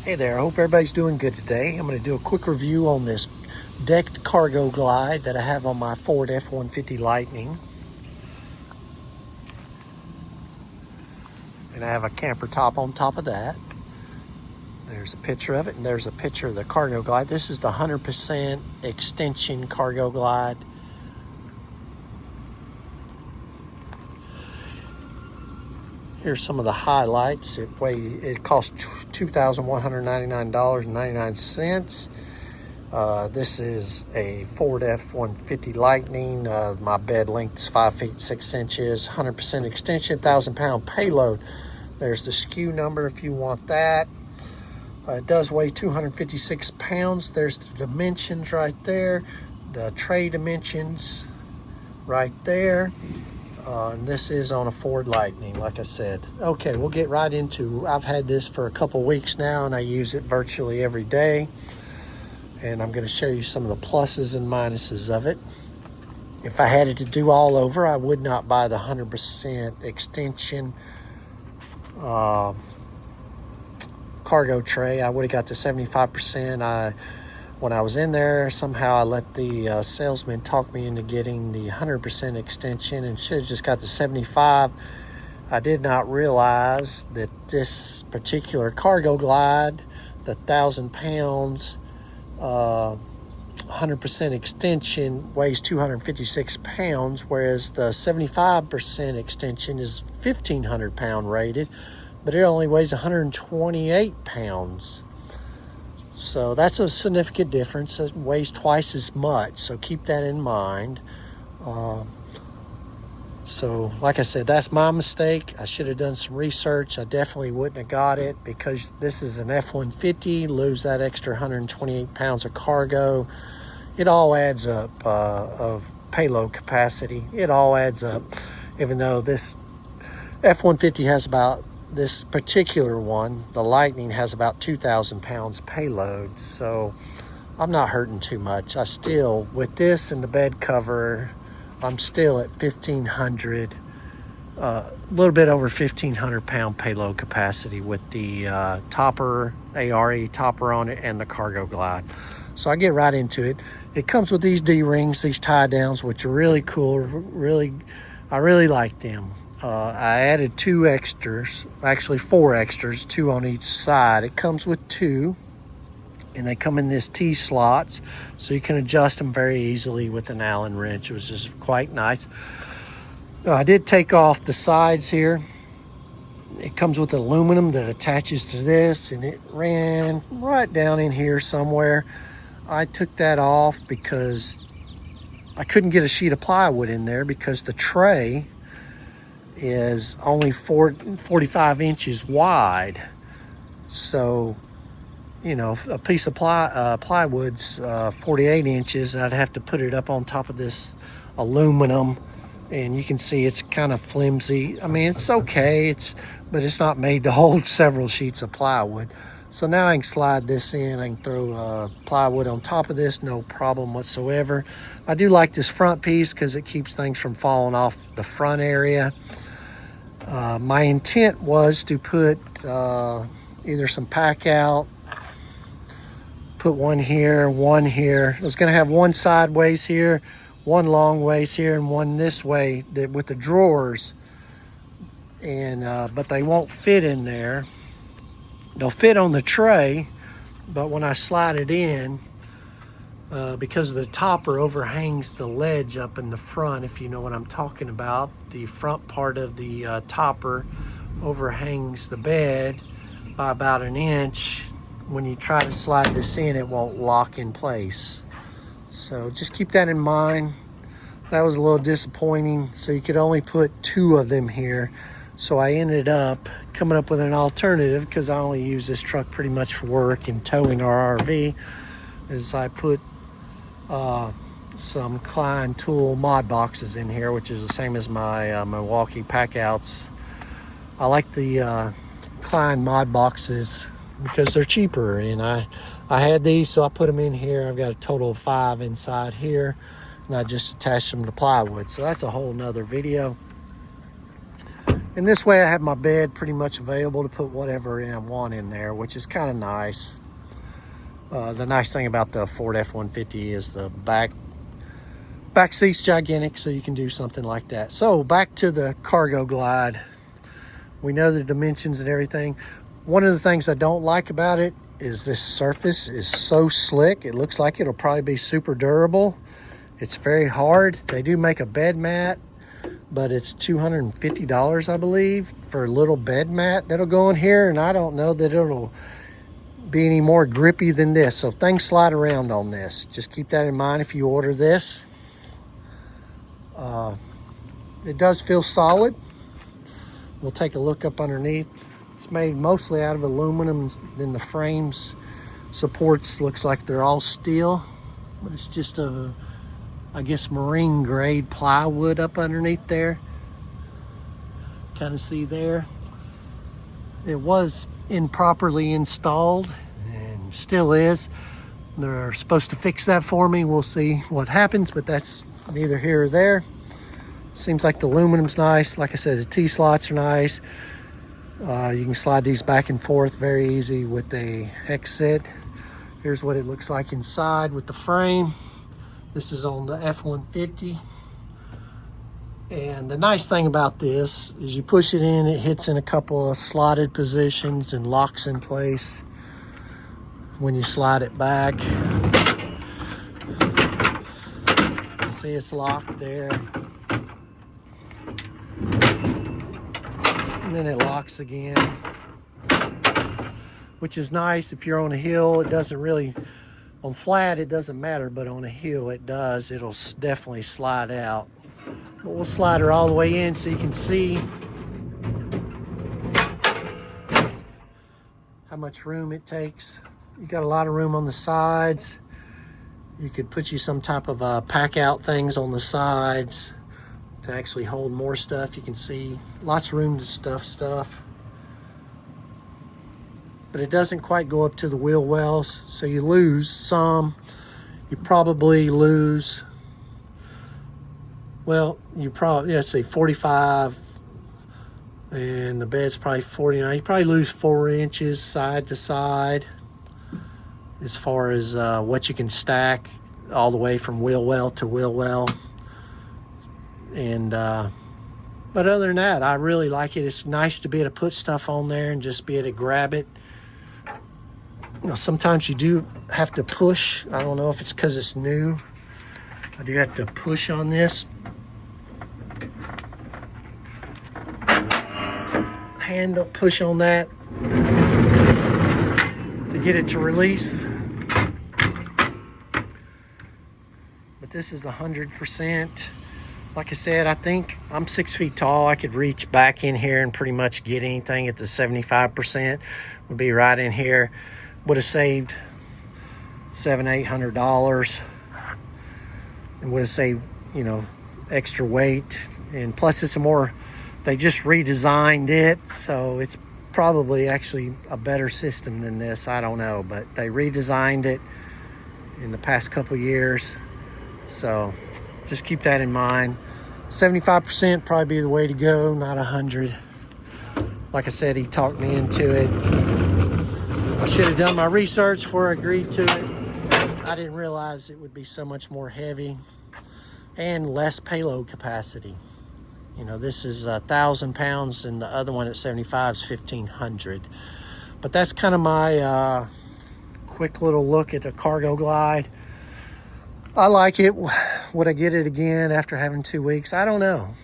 Hey there, I hope everybody's doing good today. I'm going to do a quick review on this decked cargo glide that I have on my Ford F-150 Lightning. And I have a camper top on top of that. There's a picture of it, and there's a picture of the cargo glide. This is the 100% extension cargo glide. Here's some of the highlights. It costs $2,199.99. This is a Ford F-150 Lightning. My bed length is 5 feet 6 inches, 100% extension, 1,000-pound payload. There's the SKU number if you want that. It does weigh 256 pounds. There's the dimensions right there, the tray dimensions right there. And this is on a Ford Lightning, like I said. Okay, we'll get right into. I've had this for a couple weeks now, and I use it virtually every day. And I'm going to show you some of the pluses and minuses of it. If I had it to do all over, I would not buy the 100% extension cargo tray. I would have got to 75%. When I was in there, somehow I let the salesman talk me into getting the 100% extension and should have just got the 75. I did not realize that this particular cargo glide, the 1,000 pounds, 100% extension weighs 256 pounds, whereas the 75% extension is 1,500 pound rated, but it only weighs 128 pounds. So that's a significant difference. It weighs twice as much, so keep that in mind. So like I said, that's my mistake. I should have done some research. I definitely wouldn't have got it because this is an F-150. Lose that extra 128 pounds of cargo. It all adds up of payload capacity. It all adds up, even though this F-150 has about, this particular one, the Lightning, has about 2,000 pounds payload, so I'm not hurting too much. I still, with this and the bed cover, I'm still at 1,500, a little bit over 1,500 pound payload capacity with the topper, ARE topper on it, and the cargo glide. So I get right into it. It comes with these D-rings, these tie downs, which are really cool. I really like them. I added 2 extras, actually 4 extras, 2 on each side. It comes with 2, and they come in this T-slots, so you can adjust them very easily with an Allen wrench, which is quite nice. I did take off the sides here. It comes with aluminum that attaches to this, and it ran right down in here somewhere. I took that off because I couldn't get a sheet of plywood in there because the tray is only 45 inches wide. So, you know, a piece of plywood's 48 inches, and I'd have to put it up on top of this aluminum, and you can see it's kind of flimsy. I mean, it's okay, but it's not made to hold several sheets of plywood. So now I can slide this in. I can throw plywood on top of this, no problem whatsoever. I do like this front piece because it keeps things from falling off the front area. My intent was to put either some pack out, put one here, one here. I was going to have one sideways here, one long ways here, and one this way with the drawers. And but they won't fit in there. They'll fit on the tray, but when I slide it in, because the topper overhangs the ledge up in the front, if you know what I'm talking about, the front part of the topper overhangs the bed by about 1 inch. When you try to slide this in, it won't lock in place. So just keep that in mind. That was a little disappointing. So you could only put 2 of them here. So I ended up coming up with an alternative, because I only use this truck pretty much for work and towing our RV, is I put some Klein Tool mod boxes in here, which is the same as my Milwaukee Packouts. I like the Klein mod boxes because they're cheaper, and I had these, so I put them in here. I've got a total of 5 inside here, and I just attached them to plywood. So that's a whole nother video. And this way I have my bed pretty much available to put whatever I want in there, which is kind of nice. The nice thing about the Ford F-150 is the back seat's gigantic, so you can do something like that. So back to the Cargo Glide. We know the dimensions and everything. One of the things I don't like about it is this surface is so slick. It looks like it'll probably be super durable. It's very hard. They do make a bed mat, but it's $250, I believe, for a little bed mat that'll go in here, and I don't know that it'll be any more grippy than this. So things slide around on this. Just keep that in mind if you order this. It does feel solid. We'll take a look up underneath. It's made mostly out of aluminum, then the frames supports looks like they're all steel, but it's just a, I guess, marine grade plywood up underneath there. Kind of see there. It was improperly installed and still is. They're supposed to fix that for me. We'll see what happens, but that's neither here or there. Seems like the aluminum's nice. Like I said, the T-slots are nice. You can slide these back and forth very easy with a hex set. Here's what it looks like inside with the frame. This is on the F-150. And the nice thing about this is you push it in, it hits in a couple of slotted positions and locks in place when you slide it back. See, it's locked there. And then it locks again, which is nice. If you're on a hill, it doesn't really, on flat it doesn't matter, but on a hill it does. It'll definitely slide out. But we'll slide her all the way in so you can see how much room it takes. You got a lot of room on the sides. You could put you some type of pack out things on the sides to actually hold more stuff. You can see lots of room to stuff stuff. But it doesn't quite go up to the wheel wells, so you lose some. You probably lose, well, you probably, let's say 45, and the bed's probably 49. You probably lose 4 inches side to side as far as what you can stack all the way from wheel well to wheel well. And but other than that, I really like it. It's nice to be able to put stuff on there and just be able to grab it. You know, sometimes you do have to push. I don't know if it's because it's new. I do have to push on this. Hand push on that to get it to release. But this is 100%. Like I said, I think I'm 6 feet tall. I could reach back in here and pretty much get anything at the 75%. Would be right in here. Would have saved $700-800 and would have saved, you know, extra weight. And plus it's a more, they just redesigned it, so it's probably actually a better system than this. I don't know, but they redesigned it in the past couple years, so just keep that in mind. 75% probably be the way to go, not 100. Like I said, he talked me into it. I should have done my research before I agreed to it. I didn't realize it would be so much more heavy and less payload capacity. You know, this is 1,000 pounds and the other one at 75 is 1,500. But that's kind of my quick little look at the Cargo Glide. I like it. Would I get it again after having 2 weeks? I don't know.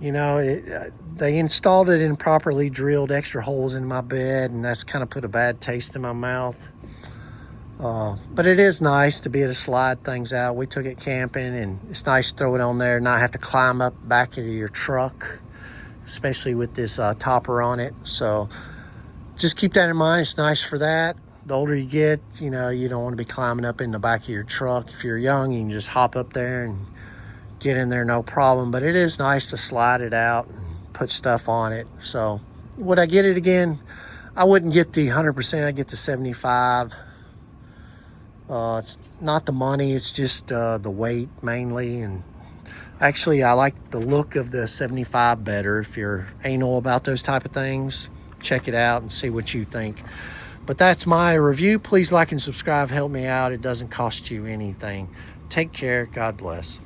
You know, they installed it and properly drilled extra holes in my bed, and that's kind of put a bad taste in my mouth. But it is nice to be able to slide things out. We took it camping, and it's nice to throw it on there and not have to climb up back into your truck, especially with this topper on it. So just keep that in mind. It's nice for that. The older you get, you know, you don't want to be climbing up in the back of your truck. If you're young, you can just hop up there and get in there, no problem. But it is nice to slide it out and put stuff on it. So would I get it again? I wouldn't get the 100%. I'd get the 75. It's not the money. It's just the weight mainly. And Actually, I like the look of the 75 better. If you're anal about those type of things, check it out and see what you think. But that's my review. Please like and subscribe. Help me out. It doesn't cost you anything. Take care. God bless.